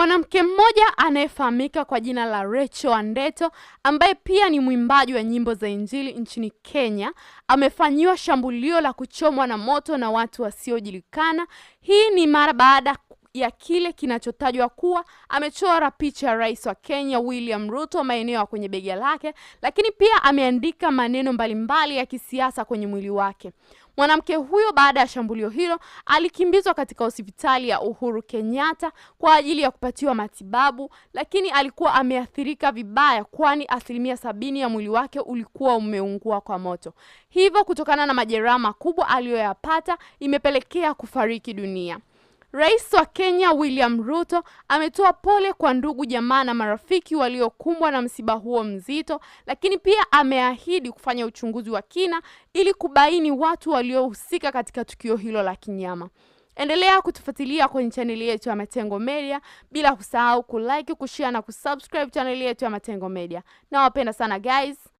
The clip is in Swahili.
Mwanamke mmoja anayefahamika kwa jina la Rachel Andereto, ambaye pia ni mwimbaji wa nyimbo za Injili nchini Kenya, amefanyiwa shambulio la kuchomwa na moto na watu wasiojulikana. Hii ni mara baada ya kile kinachotajwa kuwa amechora picha ya Rais wa Kenya William Ruto maeneo kwenye bega lake, lakini pia ameandika maneno mbalimbali ya kisiasa kwenye mwili wake. Mwanamke huyo baada ya shambulio hilo alikimbizwa katika hospitali ya Uhuru Kenyatta kwa ajili ya kupatiwa matibabu, lakini alikuwa ameathirika vibaya kwani 70% ya mwili wake ulikuwa umeungua kwa moto. Hivyo kutokana na majeraha makubwa aliyoyapata imepelekea kufariki dunia. Rais wa Kenya William Ruto ametoa pole kwa ndugu, jamaa na marafiki waliokumbwa na msiba huo mzito, lakini pia ameahidi kufanya uchunguzi wa kina ili kubaini watu waliohusika katika tukio hilo la kinyama. Endelea kutufuatilia kwenye chaneli yetu ya Matengo Media, bila kusahau kulike, kushare na kusubscribe chaneli yetu ya Matengo Media. Nawapenda sana guys.